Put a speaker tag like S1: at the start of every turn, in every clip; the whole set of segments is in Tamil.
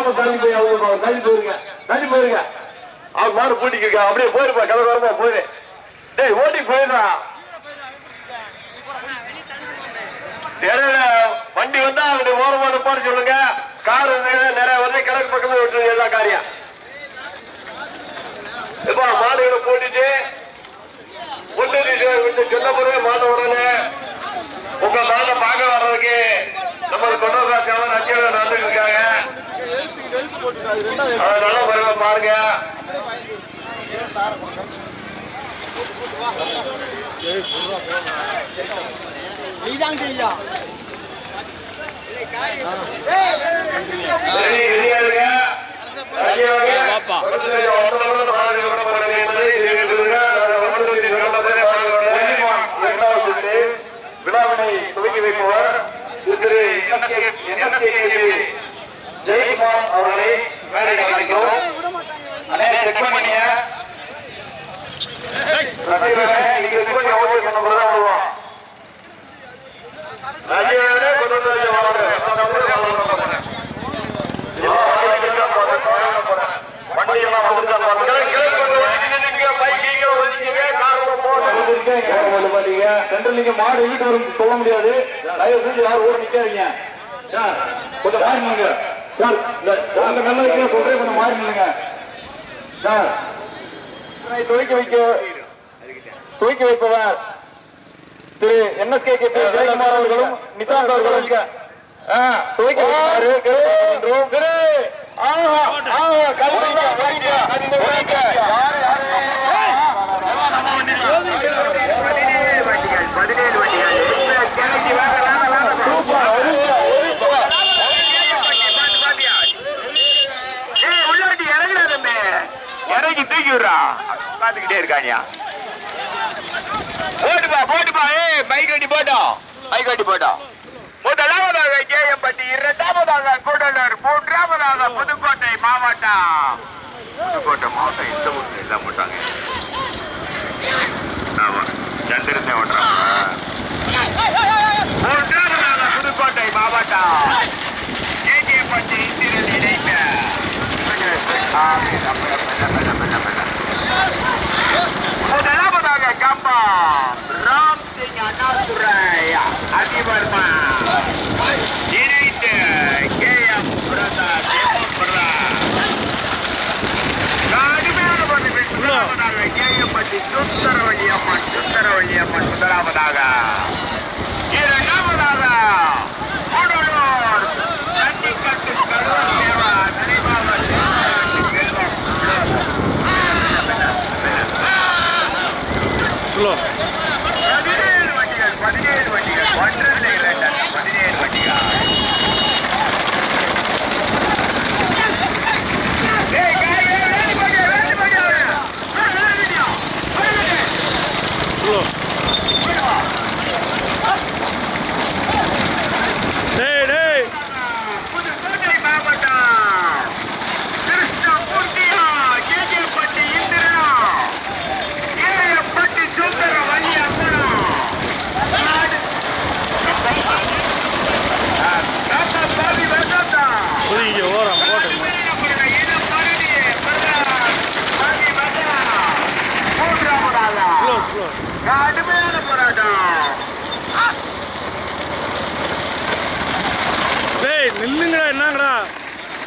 S1: போன தள்ளி போய் அவங்க தள்ளி போயிருங்க அவங்க மாடு பூட்டிக்கிருக்கா அப்படியே போயிருப்பா கலவரமா போயிரு டேய் ஓட்டி போயிடுறா இடையில வண்டி வந்தா அவருடைய ஓரமா நிப்பாடு சொல்லுங்க கார் நிறைய வந்து கிழக்கு பக்கமே விட்டுருங்க எல்லா காரியம் இப்ப மாடுகளை போட்டுட்டு முன்னேறி சொன்ன முறை மாத உடனே உங்க மாத பார்க்க வர்றதுக்கு நம்ம கொண்டாடுறாங்க அத்தியாவசியம் நடந்துட்டு இருக்காங்க நல்ல முறையில பாருங்க விழாவினை துவக்கி வைப்பவர் திரு ஜெயக்குமார் அவர்களை வேலைக்கு அழைக்கிறோம். செக் பண்ணிய சென்ட்ரல் மாடு வீட்டு வரும் சொல்ல முடியாது. தயவு செஞ்சு யாரும் ஓட நிக்காதீங்க சார். கொஞ்சம் மாறினுங்க சார். உங்க நல்லதுக்கு சொல்றேன், கொஞ்சம் மாறினுங்க சார். துவக்கி வைப்பவர் திரு NSK ஜெயக்குமார் அவர்களும் நிசாந்த் அவர்களும் துவக்கி வைப்பாரு. இறங்கி தூக்கி விடுறா பாத்துக்கிட்டே இருக்கானியா. போட்டுப்பா பைக் வண்டி போட்டோம். முதலாவதாக கேஎம்பட்டி, இரண்டாவதாக கூடலூர், மூன்றாவதாக புதுக்கோட்டை மாவட்டம். இந்த ஊர்ல எல்லாம் போட்டாங்க. ஆமா சந்திரத்தை ஓட்டுறாங்க. மூன்றாவதாக புதுக்கோட்டை மாவட்டம் கேஎம்பட்டி திறன் இணைந்த முதலாவதாக கம்பா ராம் சிங் அண்ணாதுரை அதிபர்மா இணைந்து KM பிரதாப் கடுமையான முதலாவதாக கேஎம்பட்டி சுந்தரவள்ளி அம்மன் முதலாவதாக. இரண்டாவதாக கூடலூர் சண்டிகட்டு கருவன் தேவா நினைவாக பதினேழு வண்டிகள் 17 வண்டிகள். புதுக்கோட்டை மாவட்டம் கிருஷ்ணமூர்த்தியா கேஜேப்பட்டி இந்திரா ஏஎப்பட்டி சுந்தர வழி அம்மனம் ஓரம் போட்டு கடுமையான போராட்டம்.
S2: நில்லுங்கடா, என்னங்கடா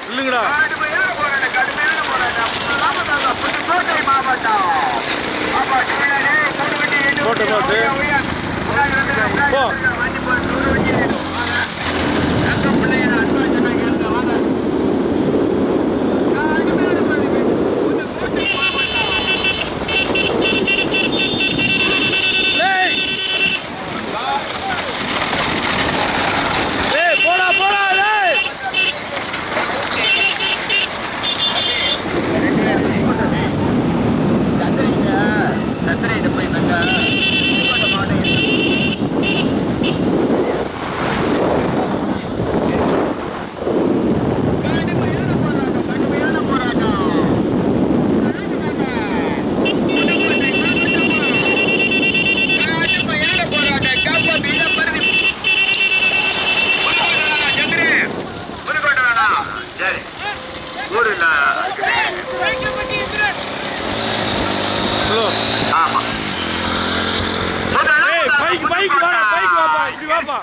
S2: நில்லுங்கடா.
S1: கடுமையான போராட்டம். புதுக்கோட்டை மாவட்டம்
S2: போட்டு பாசு போ.
S1: போய்
S2: ஸ்லோ.
S3: ஆமா.
S2: ஏய் பைக் வாடா, பைக் வாப்பா, இப்படி வாப்பா.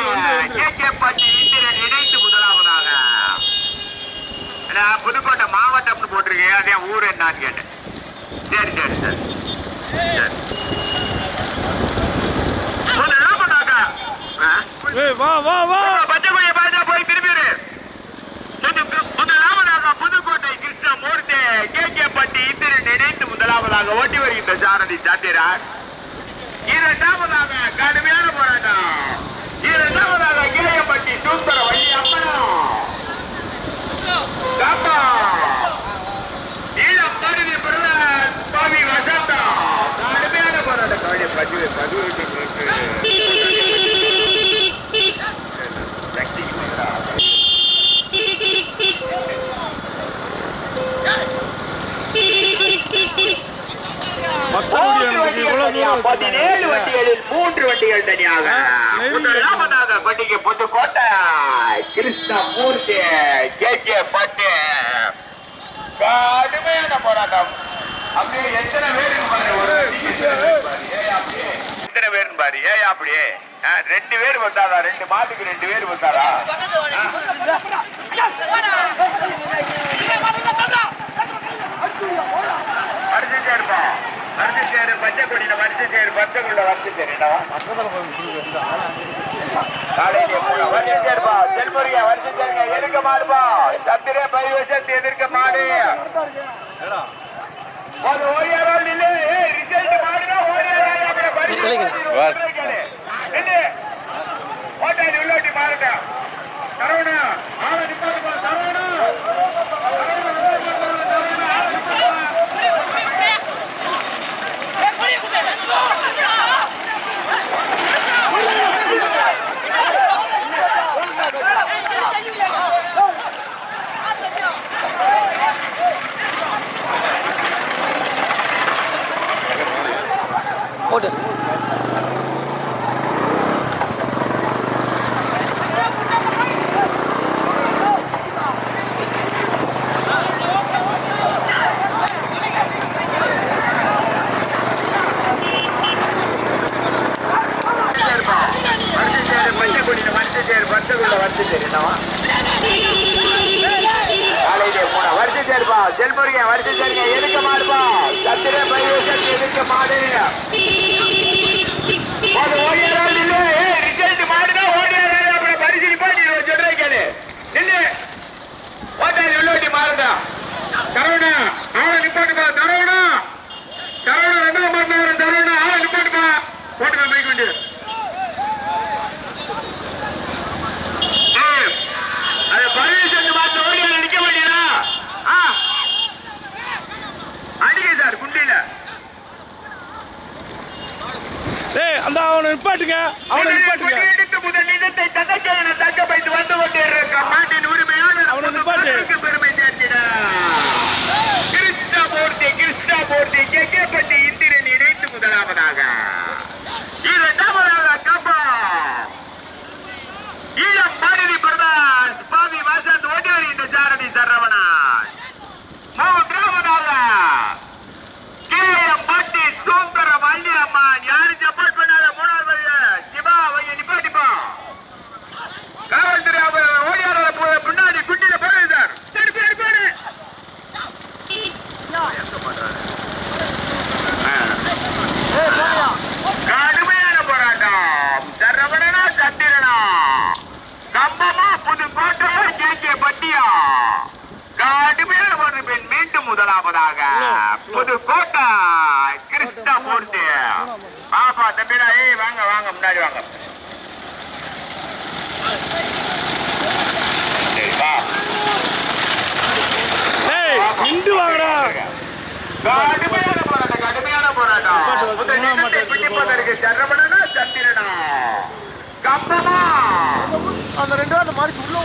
S2: வந்து.
S3: கேகேபட்டி இந்திரன் இணைந்து முதலாவதாக. புதுக்கோட்டை மாவட்டம்னு போட்டிருக்கேன், அதே ஊர் என்னன்னு கேட்டேன். சரி சரி சரி
S2: ஏய் வா வா வா.
S3: பச்சைக்குடிய பாஜா போய் திரும்பிடு. முதலாவதாக புதுக்கோட்டை கிருஷ்ணமூர்த்தி கேகேபட்டி இந்திரன் இணைந்து முதலாவதாக ஓட்டி வருகின்ற சாரதி சாத்திரார். இரண்டாவதாக கடுமையான போராட்டம். இரண்டாவதாக கேகேபட்டி சூப்பர வழி அம்மனம் காப்பா ஈழம் தருதி பிரதர் சுவாமி வசந்தா. கடுமையான போராட்டம். பதிவு
S2: பச்சைக்குடி
S3: 17 வண்டிகளில் 3 வண்டிகள் தனியாக. முதலாவதாக பண்டிகை புதுக்கோட்டை கிருஷ்ணமூர்த்தி கேகேபட்டி. கடுமையான போராட்டம். அப்படியே எத்தனை பேர் எத்தனை பேர் பாரு. ஏன் அப்படியே 2 பேர் வந்தாரா? 2 மாட்டுக்கு 2 பேர் வந்தாரா? வரிசை சேர்ப்பா, வரிசை சேரு. பச்சை கொடியில வரிசை சேரு, பச்சை கொடியில வரிசை சேரு. காலையிலே போல வரிசை சேர்ப்பா. செல்முறையா வரிசை சேருங்க. எதிர்க்க மாடுப்பா. சத்திரே பை வசத்து எதிர்க்க மாடு. ஒரு ஓடியாரால் இல்லை. ரிசல்ட் மாடுனா ஓடியாரால் அப்படி பரிசு ஓட்டாடி உள்ளோட்டி மாறுங்க. சரவணா ஆளை நிப்பாட்டுப்பா. சரவணா
S4: போட்டு
S3: செல்முருகா வரிசை சேருங்க. எதுக்க மாடுப்பா. சத்திரே பை வசத்து எதுக்க மாடு. ஓடியாரால் இல்லை. ரிசல்ட் மாடுனா ஓடியாரால் அப்படி பரிசு நிப்பாட்டி சொல்றேன் கேளு. நின்று ஓட்டாடி உள்ளோட்டி மாறுதா. சரவணா ஆளை நிப்பாட்டுப்பா. சரவணா சரவணா 2ஆம் மாடு வரும். சரவணா ஆளை நிப்பாட்டுப்பா. போட்டுப்பா பைக் வண்டி. அது பர்மிஷன் பார்த்து ஓடியார நிக்க மாட்டீங்களா? அடிக்க சார் குண்டியில.
S2: ஏய் அந்த அவனை நிப்பாட்டுங்க, அவனை நிப்பாட்டுங்க.
S3: முதல் நிதத்தை ததக்கென தக்க வைத்து வந்து கொண்டிருக்க மாட்டின் உரிமையாளர்
S2: அவனை நிப்பாட்டு.
S3: பெருமை சேர்த்திட கிருஷ்ணமூர்த்தி கேகேபட்டி இந்திரன் இணைத்து முதலாவதாக. இரண்டாவதாக கப்பா ஈழம் பாரதி பிரதான் சுவாமி வசந்த் ஓட்டி வருகின்ற சாரதி சரவணன். மூன்றாவதாக கேஎம்பட்டி சுந்தர வள்ளி அம்மான். யாரும் சப்போர்ட் பண்ணாத 3வது சிவா வைய நிப்பாட்டிப்பா. காவல்துறை ஓடியார பின்னாடி குட்டியில போடுறது சார். கடுமையான போராட்டம். சரவணனா சத்திரனா கம்பமா புதுக்கோட்டையா கேகேபட்டியா. கடுமையான போராட்டம். மீண்டும் முதலாவதாக புதுக்கோட்டை கிருஷ்ணமூர்த்தி. பாப்பா தம்பிடா. ஏய் வாங்க வாங்க முன்னாடி வாங்க.
S2: ஏய் நின்று வாங்கடா.
S3: கடுமையான போராட்டம். பிடிப்பதற்கு சரவணனா சத்திரனா கம்பமா.
S4: அந்த 2 அந்த மாதிரி உள்ள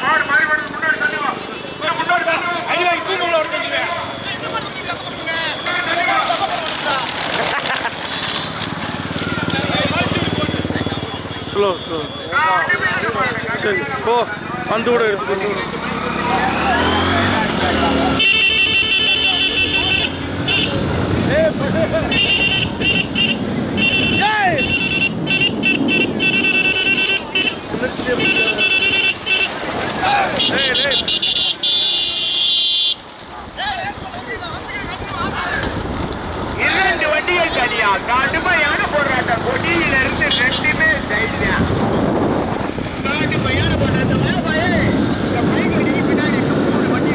S3: மாடு மாறி முன்னாடி தள்ளி வா. முன்னாடி
S2: ஸ்லோ ஸ்லோ. சரி போ வந்து கூட எடுத்துக்கோ. ஏய்
S3: இரண்டு வண்டிகள் தனியா கடுமையான போராட்டம் கொடியில இருந்து ரெண்டுமே சைடுயா கடுமையான போராட்டம் பின்னாடி வண்டி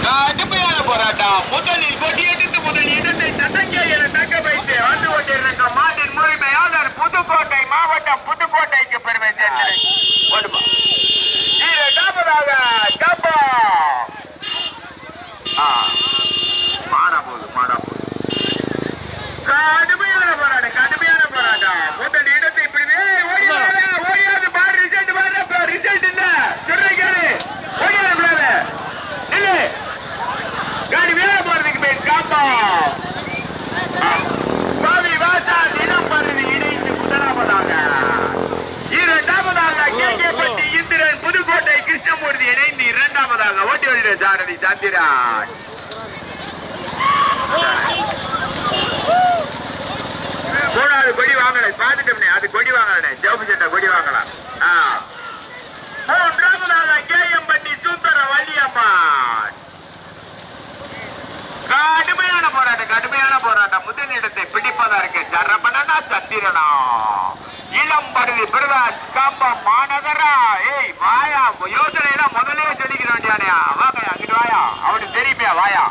S3: கடுமையான போராட்டம் முதலில் கொடியெடுத்து முதல் இடத்தை தட்டக்க என தக்க வைத்து வந்து கொண்டிருந்த மாட்டின் முழுமையாளர் புதுக்கோட்டை மாவட்டம் புதுக்கோட்டைக்கு பெருமை சேர்ந்தது இரண்டாவதாக கப்பா மாடா போகுது கடுமையான போராட்டம் முதல் இடத்தை இப்படிவே ஓடியாது பாரு ரிசல்ட் இல்ல சொல்றீங்க ஓடியாது இல்ல காடி வேலை போறதுக்கு போய் காப்பா பாவி வாசா தினம் பருவி இணைந்து முதலாவதாக இரண்டாவதாக கேகேபட்டி இந்திரன் புதுக்கோட்டை கிருஷ்ணமூர்த்தி இணைந்து இரண்டாவதாக ஓட்டி வருகிற சாரதி சந்திராஜ் மூணாவது கொடி வாங்கல பாத்துட்டோம்னே அது கொடி வாங்கல ஜவுப்பு சட்டை கொடி வாங்கலாம் மூன்றாவதாக கேஎம்பட்டி சுந்தர வள்ளியம்மான் கடுமையான போராட்டம் முதலிடத்தை பிடிப்பதற்கு ஜரபனா சத்திரனா இளம் பருதி பிரதாஸ் கம்பம் மாநகரா ஏய் வாயா யோசனை எல்லாம் முதலே சொல்லிக்கிற வேண்டியானயா வாங்க அங்கிட்டு வாயா அவனுக்கு தெரியுமையா வாயா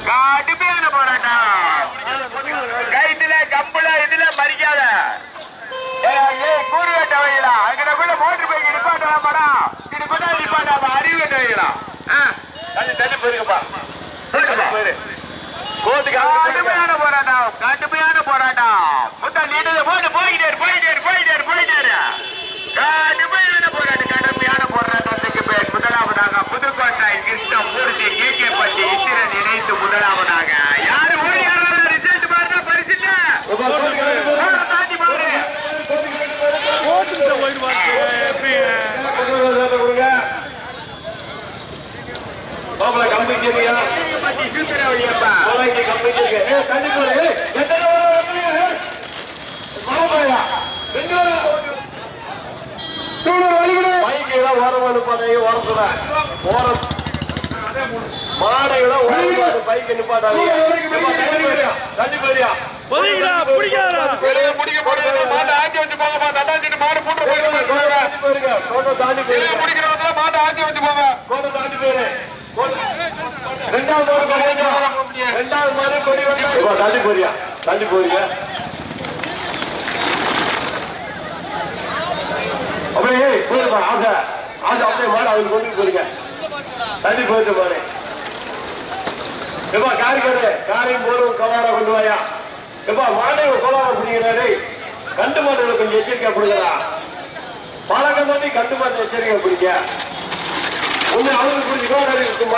S3: கடுமையான போராட்டம் கைத்துல கம்புல இதுல மறிக்காத கூறுகட்ட வைக்கலாம் அங்கிட்ட கூட மோட்டர் பைக் நிப்பாட்டலாம் படா இது கூட நிப்பாட்டாம அறிவு கட்ட வைக்கலாம் தண்ணி போயிருக்கப்பா கடுமையான போராட்டம் மொத்தம் நீண்டது போட்டு போயிட்டே கடுமையான போராட்டத்துக்கு பேர் முதலாவதாக புதுக்கோட்டை கிருஷ்ணமூர்த்தி கேகேபட்டி இந்திரன் இணைத்து முதலாவதாக யாரு ஓடியாரா ரிசல்ட் பாருங்க பரிசு தாண்டி பாரு
S2: ஓட்டுக்கிட்ட போயிட்டு பாரு எப்படி
S1: பைக் நிப்பாட்டாதீங்க மாட்டை ஆக்கி வச்சு போங்க மாடு போட்டு தாண்டி முடிக்கிறவங்க மாட்டை ஆக்கி வச்சு போங்க கோட்டை தாண்டி போயிரு ரெண்டாவது மாதிரி கொடி தள்ளி போறீங்க அப்படியே போயிருப்பா ஆசை அப்படியே மாடு அவருக்கு கொண்டு போறீங்க தள்ளி போயிட்டு பாரு எப்பா காரையும் போதும் கவாரா கொண்டு வாயா எப்பா மாடை கோலாரா பிடிக்கிறாரு கண்டு மாடுகளை கொஞ்சம் எச்சரிக்கை பிடிக்கிறா பழக்கம் பண்ணி கண்டு மாட்டை எச்சரிக்கை பிடிக்க ஒண்ணு அவருக்கு பிடிச்சி